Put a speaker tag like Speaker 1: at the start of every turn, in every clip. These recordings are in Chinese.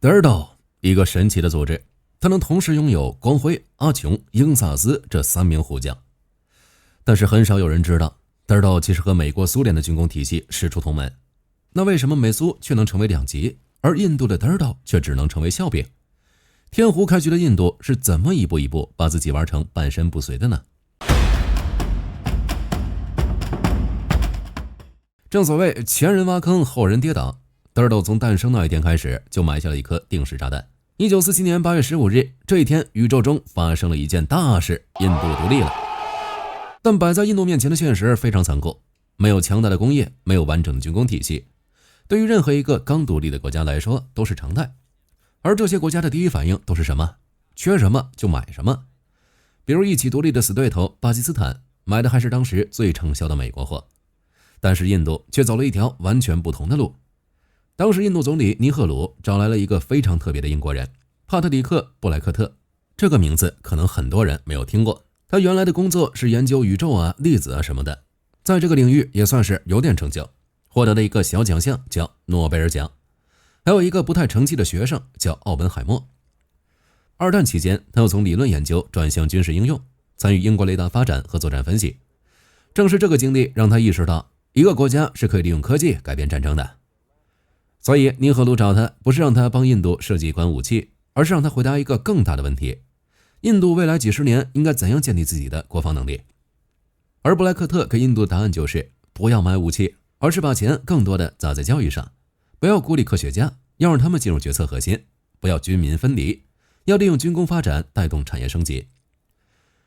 Speaker 1: DARDO，一個神奇的組織，它能同時擁有光輝、阿瓊、英薩斯這3名虎將。但是很少有人知道，DARDO其實和美國蘇聯的軍工體系師出同門。那為什麼美蘇卻能成為兩極，而印度的 DARDO 卻只能成為笑柄？天胡開局的印度是怎麼一步一步把自己玩成半身不遂的呢？正所謂前人挖坑，後人跌倒。DARDO 從誕生那一天開始就埋下了一顆定時炸彈。1947年8月15日，這一天宇宙中發生了一件大事，印度獨立了。但擺在印度面前的現實非常殘酷，沒有強大的工業，沒有完整的軍工體系，對於任何一個剛獨立的國家來說都是常態。而這些國家的第一反應都是什麼？缺什麼就買什麼。比如一起獨立的死對頭巴基斯坦，買的還是當時最暢銷的美國貨。但是印度卻走了一條完全不同的路。當時印度總理尼赫魯找來了一個非常特別的英國人，帕特里克·布萊克特。這個名字可能很多人沒有聽過，他原來的工作是研究宇宙啊、粒子啊什麼的，在這個領域也算是有點成就，獲得了一個小獎項叫諾貝爾獎。還有一個不太成器的學生叫奧本海默。二戰期間，他又從理論研究轉向軍事應用，參與英國雷達發展和作戰分析。正是這個經歷讓他意識到，一個國家是可以利用科技改變戰爭的。所以尼赫魯找他不是讓他幫印度設計一款武器，而是讓他回答一個更大的問題：印度未來幾十年應該怎樣建立自己的國防能力？而布萊克特給印度的答案就是不要買武器，而是把錢更多的砸在教育上，不要孤立科學家，要讓他們進入決策核心，不要軍民分離，要利用軍工發展帶動產業升級。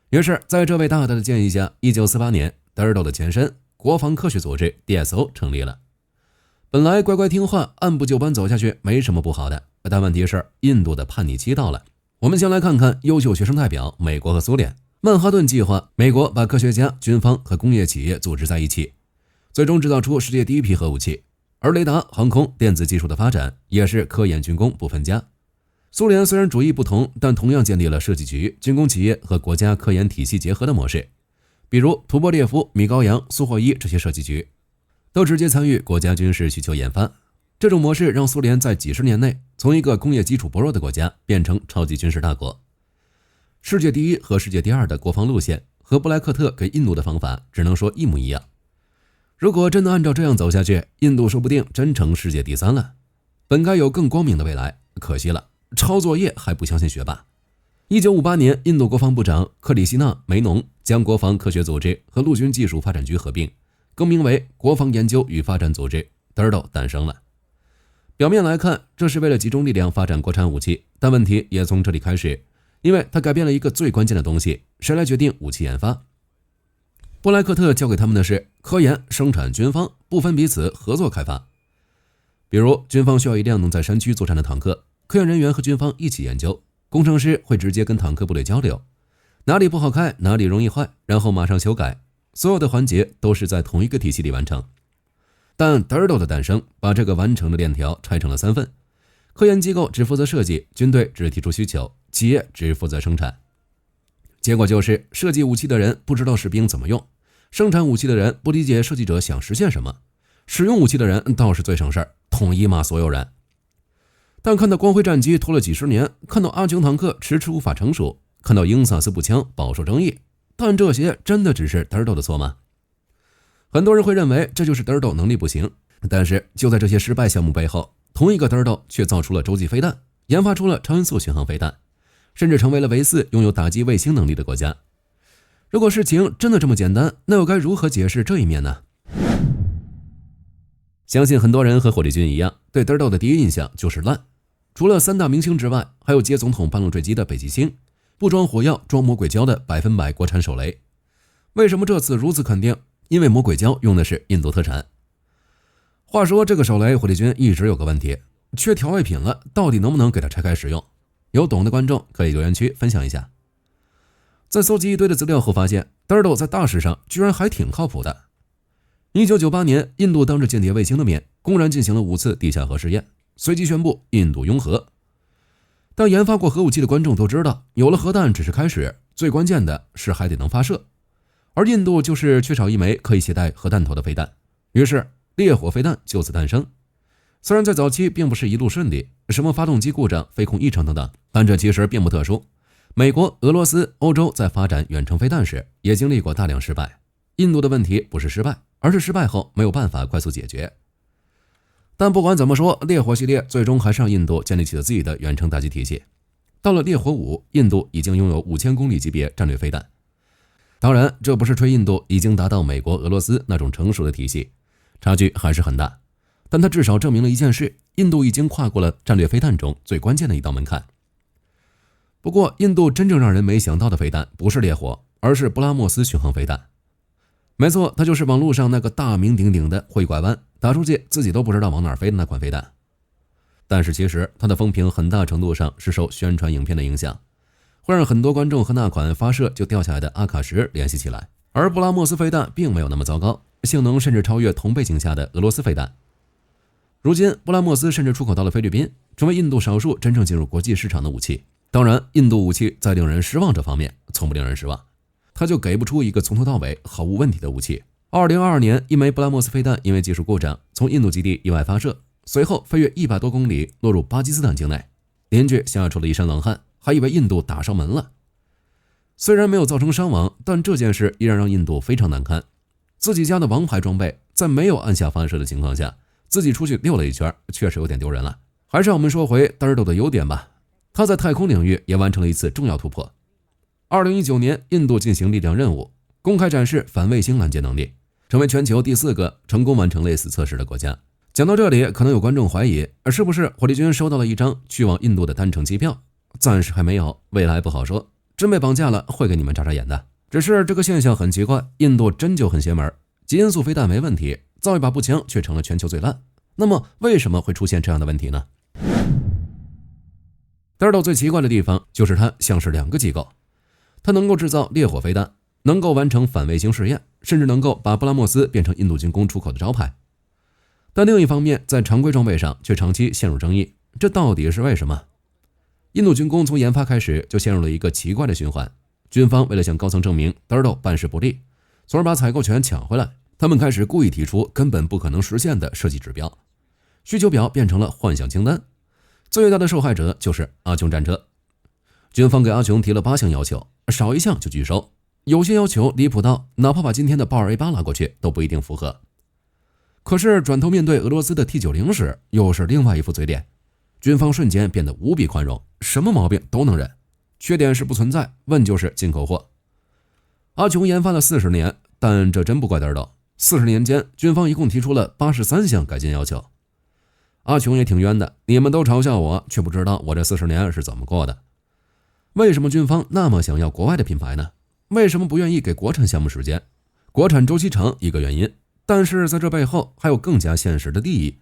Speaker 1: 於是在這位大大的建議下，1948年 DARDO 的前身國防科學組織 DSO 成立了。本來乖乖聽話按部就班走下去沒什麼不好的，但問題是印度的叛逆期到了。我們先來看看優秀學生代表美國和蘇聯。曼哈頓計劃，美國把科學家、軍方和工業企業組織在一起，最終制造出世界第一批核武器。而雷達、航空、電子技術的發展也是科研軍工不分家。蘇聯雖然主義不同，但同樣建立了設計局、軍工企業和國家科研體系結合的模式，比如图波列夫、米高揚、苏霍伊這些設計局都直接參與國家軍事需求研發。這種模式讓蘇聯在幾十年內從一個工業基礎薄弱的國家變成超級軍事大國。世界第一和世界第二的國防路線和布萊克特給印度的方法只能說一模一樣。如果真的按照這樣走下去，印度說不定真成世界第3了，本該有更光明的未來，可惜了，抄作業還不相信學霸。1958年，印度國防部長克里希纳·梅農將國防科學組織和陆軍技術發展局合併，更名為國防研究與發展組織 DARDO 誕生了。表面來看，這是為了集中力量發展國產武器，但問題也從這裡開始，因為它改變了一個最關鍵的東西，誰來決定武器研發？布萊克特交給他們的是科研、生產、軍方不分彼此合作開發。比如軍方需要一輛能在山區作戰的坦克，科研人員和軍方一起研究，工程師會直接跟坦克部隊交流，哪裡不好開，哪裡容易壞，然後馬上修改，所有的環節都是在同一個體系裡完成。但 DARDO 的誕生把這個完成的鏈條拆成了3份，科研機構只負責設計，軍隊只提出需求，企業只負責生產。結果就是設計武器的人不知道士兵怎麼用，生產武器的人不理解設計者想實現什麼，使用武器的人倒是最省事兒，統一罵所有人。但看到光輝戰機拖了幾十年，看到阿瓊坦克遲遲無法成熟，看到英薩斯步槍飽受爭議，但這些真的只是 DARDO 的錯嗎？很多人會認為這就是 DARDO 能力不行，但是就在這些失敗項目背後，同一個 DARDO 卻造出了洲際飛彈，研發出了超音速巡航飛彈，甚至成為了唯4擁有打擊衛星能力的國家。如果事情真的這麼簡單，那又該如何解釋這一面呢？相信很多人和火力軍一樣，對 DARDO 的第一印象就是爛。除了3大明星之外，還有接總統半路墜機的北極星，不裝火藥裝魔鬼膠的100%國產手雷。為什麼這次如此肯定？因為魔鬼膠用的是印度特產。話說這個手雷火力軍一直有個問題，缺調味品了，到底能不能給它拆開使用？有懂的觀眾可以留言區分享一下。在搜集一堆的資料後發現 DARDO 在大事上居然還挺靠谱的。1998年，印度当着间谍衛星的面公然進行了5次地下核試驗，隨即宣布印度擁核。但研发過核武器的觀眾都知道，有了核彈只是開始，最關鍵的是還得能發射。而印度就是缺少一枚可以攜帶核彈頭的飛彈，於是烈火飛彈就此誕生。雖然在早期並不是一路順利，什麼發動機故障、飛控異常等等，但這其實並不特殊。美國、俄羅斯、歐洲在發展遠程飛彈時也經歷過大量失敗。印度的問題不是失敗，而是失敗後沒有辦法快速解決。但不管怎麼說，烈火系列最終還是讓印度建立起了自己的遠程打擊體系。到了烈火5，印度已經擁有5000公里級別戰略飛彈。當然，這不是吹印度已經達到美國、俄羅斯那種成熟的體系，差距還是很大。但它至少證明了一件事，印度已經跨過了戰略飛彈中最關鍵的一道門檻。不過，印度真正讓人沒想到的飛彈不是烈火，而是布拉莫斯巡航飛彈。沒錯，它就是網絡上那個大名鼎鼎的會拐彎，打出去自己都不知道往哪兒飛的那款飛彈。但是其實它的風評很大程度上是受宣傳影片的影響，會讓很多觀众和那款发射就掉下來的阿卡什聯繫起來。而布拉莫斯飛彈並沒有那麼糟糕，性能甚至超越同背景下的俄羅斯飛彈。如今，布拉莫斯甚至出口到了菲律賓，成為印度少数真正进入国際市场的武器。当然，印度武器在令人失望這方面从不令人失望，它就給不出一個從頭到尾毫無問題的武器。2022年，一枚布拉莫斯飛彈因為技術故障從印度基地意外發射，隨後飛越100多公里落入巴基斯坦境內，鄰居嚇出了一身冷汗，還以為印度打上門了。雖然沒有造成傷亡，但這件事依然讓印度非常難堪。自己家的王牌裝備在沒有按下發射的情況下，自己出去溜了一圈，確實有點丟人了。還是讓我們說回Dardo的優點吧，他在太空領域也完成了一次重要突破。2019年，印度進行力量任務，公開展示反衛星攔截能力，成為全球第4個成功完成類似測試的國家。講到這裡，可能有觀眾懷疑，是不是火力軍收到了一張去往印度的單程機票？暫時還沒有，未來不好說。真被綁架了，會給你們眨眨眼的。只是這個現象很奇怪，印度真就很邪門，极音速飛彈沒問題，造一把步槍卻成了全球最爛。那麼為什麼會出現這樣的問題呢？Dardo最奇怪的地方就是它像是2個機構，它能夠制造烈火飛彈，能夠完成反衛星試驗，甚至能夠把布拉莫斯變成印度軍工出口的招牌。但另一方面，在常規裝備上卻長期陷入爭議，這到底是為什麼？印度軍工從研發開始就陷入了一個奇怪的循環，軍方為了向高層證明 Dardo 辦事不力，從而把採購權搶回來，他們開始故意提出根本不可能實現的設計指標，需求表變成了幻想清单。最大的受害者就是阿瓊戰車，軍方給阿瓊提了8項要求，少一項就拒收，有些要求離譜到哪怕把今天的豹 A8拉過去都不一定符合。可是轉頭面對俄羅斯的 T90 時，又是另外一副嘴臉，軍方瞬間變得無比寬容，什麼毛病都能忍，缺點是不存在，問就是进口貨。阿瓊研發了40年，但這真不怪Dardo，40年間軍方一共提出了83項改进要求。阿瓊也挺冤的，你們都嘲笑我，卻不知道我這40年是怎麼過的。為什麼軍方那麼想要國外的品牌呢？為什麼不願意給國產項目時間？國產周期長一個原因，但是在這背後還有更加現實的利益。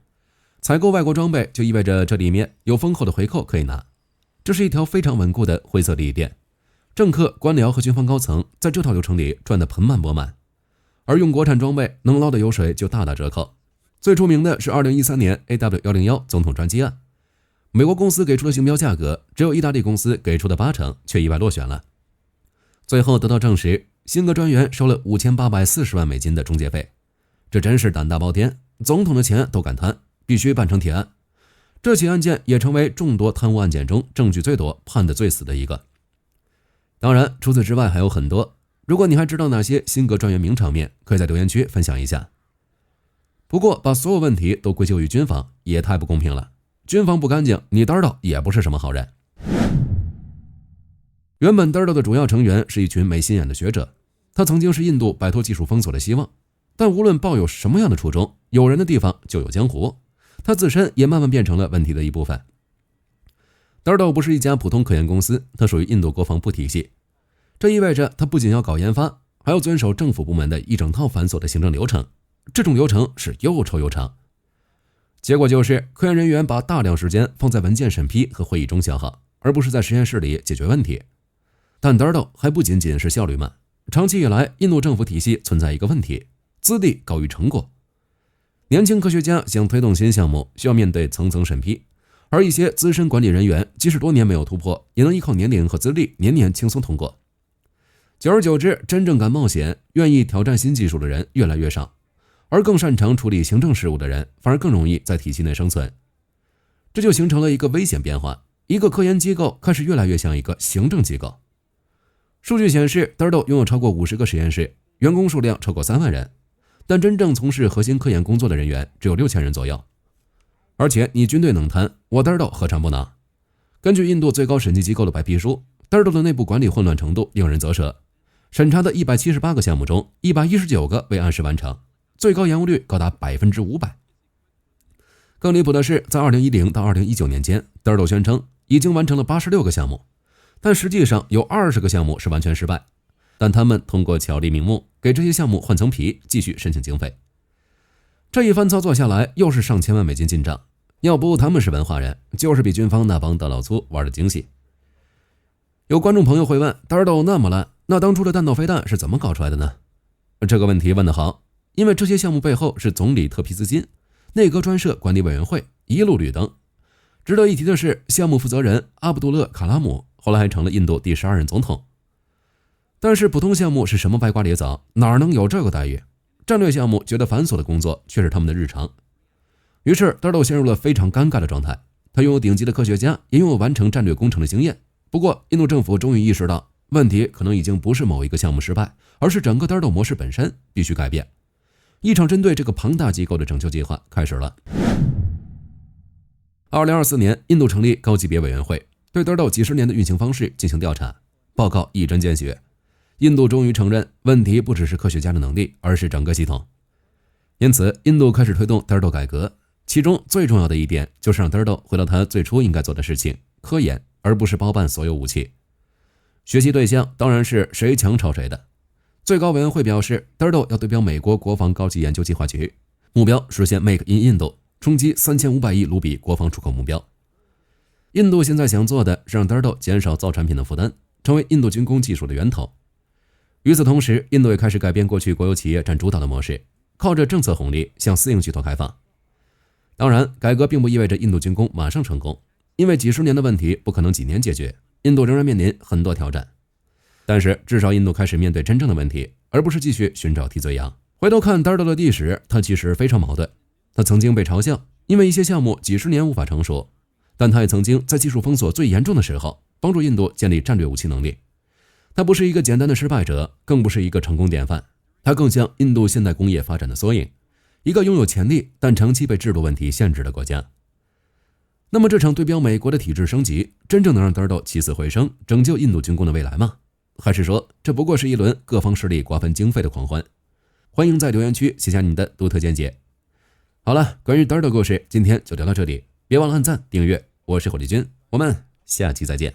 Speaker 1: 採購外國裝備就意味着這裡面有豐厚的回扣可以拿，這是一條非常穩固的灰色利益鏈。政客、官僚和軍方高層在這套流程裡賺得盆滿缽滿，而用國產裝備能撈的油水就大打折扣。最出名的是2013年 AW101 總統專機案，美國公司給出的竞標價格只有意大利公司給出的80%，卻意外落選了。最後得到證實，辛格專員收了5840萬美金的中介費，這真是膽大包天，總統的錢都敢貪，必須辦成鐵案。這起案件也成為眾多貪污案件中證據最多、判得最死的一個。當然，除此之外還有很多。如果你還知道哪些辛格專員名場面，可以在留言區分享一下。不過，把所有問題都歸咎於軍方，也太不公平了。軍方不乾淨，你Dardo也不是什麼好人。原本Dardo的主要成員是一群没心眼的學者，他曾經是印度擺脫技術封鎖的希望。但無論抱有什麼樣的初衷，有人的地方就有江湖，他自身也慢慢變成了問題的一部分。Dardo不是一家普通科研公司，它屬於印度國防部體系，這意味着它不僅要搞研發，還要遵守政府部門的一整套繁瑣的行政流程，這種流程是又臭又長。結果就是科研人員把大量時間放在文件審批和會議中消耗，而不是在實驗室裡解決問題。但Dardo還不僅僅是效率慢，長期以來印度政府體系存在一個問題，資歷高於成果。年輕科學家想推動新項目，需要面對层層審批，而一些資深管理人員即使多年沒有突破，也能依靠年齡和資歷年年輕鬆通過。久而久之，真正敢冒險、願意挑戰新技術的人越來越少，而更擅長處理行政事務的人反而更容易在體系內生存。這就形成了一個危險變化，一個科研機構開始越來越像一個行政機構。數據顯示，德爾斗擁有超過50個實驗室，員工數量超過3萬人，但真正從事核心科研工作的人員只有6000人左右。而且你军队能贪，我德尔斗何嘗不能？根據印度最高审計機構的白皮書，德爾斗的內部管理混亂程度令人嘖舌。審查的178個項目中，119個未按時完成，最高延誤率高達500%。更離譜的是，在2010到2019年間，德爾斗宣稱已經完成了86個項目，但實際上有20個項目是完全失敗。但他們通過巧立名目，給這些項目換層皮，繼續申請經費。這一番操作下來，又是上千萬美金進賬。要不他们是文化人，就是比軍方那幫大老粗玩的精細。有觀眾朋友會問，德爾斗那麼爛，那當初的彈道飛彈是怎麼搞出來的呢？這個問題問得好，因為這些項目背後是總理特批資金，內閣專設管理委員會一路綠燈。值得一提的是，項目負責人阿卜杜勒·卡拉姆後來還成了印度第12任總統。但是普通項目是什麼歪瓜裂棗，哪能有這個待遇？戰略項目覺得繁瑣的工作卻是他們的日常。於是德爾斗陷入了非常尷尬的狀態。他擁有頂級的科學家，也擁有完成戰略工程的經驗。不過印度政府終於意識到，問題可能已經不是某一個項目失敗，而是整個德爾斗模式本身必須改變。一場針對這個龐大機構的拯救計劃開始了。2024年，印度成立高級別委員會，對德爾斗幾十年的運行方式進行調查。報告一針見血，印度終於承認問題不只是科學家的能力，而是整個系統。因此，印度開始推動德爾斗改革，其中最重要的一點就是讓德爾斗回到他最初應該做的事情——科研，而不是包辦所有武器。學習對象當然是誰強抄誰的。最高委員會表示，德爾斗要對標美國國防高級研究計劃局，目標實現 Make in 印度，衝擊3500億盧比國防出口目標。印度現在想做的是讓德爾斗減少造產品的負擔，成為印度軍工技術的源頭。與此同時，印度也開始改變過去國有企業佔主導的模式，靠着政策紅利向私營巨頭開放。當然，改革並不意味着印度軍工馬上成功，因為幾十年的問題不可能幾年解決，印度仍然面臨很多挑戰。但是至少印度開始面對真正的問題，而不是繼續尋找替罪羊。回頭看德爾斗的歷史，他其實非常矛盾。他曾經被嘲笑，因為一些項目幾十年無法成熟，但他也曾經在技術封鎖最嚴重的時候，幫助印度建立戰略武器能力。他不是一個簡單的失敗者，更不是一個成功典範，他更像印度現代工業發展的縮影，一個擁有潛力但長期被制度問題限制的國家。那麼這場對標美國的體制升級，真正能讓德爾斗起死回生，拯救印度軍工的未來嗎？還是說這不過是一輪各方勢力瓜分經費的狂歡？歡迎在留言區寫下你的獨特見解。好了，關於德爾斗故事今天就聊到這裡，別忘了按讚訂閱，我是火力軍，我們下期再見。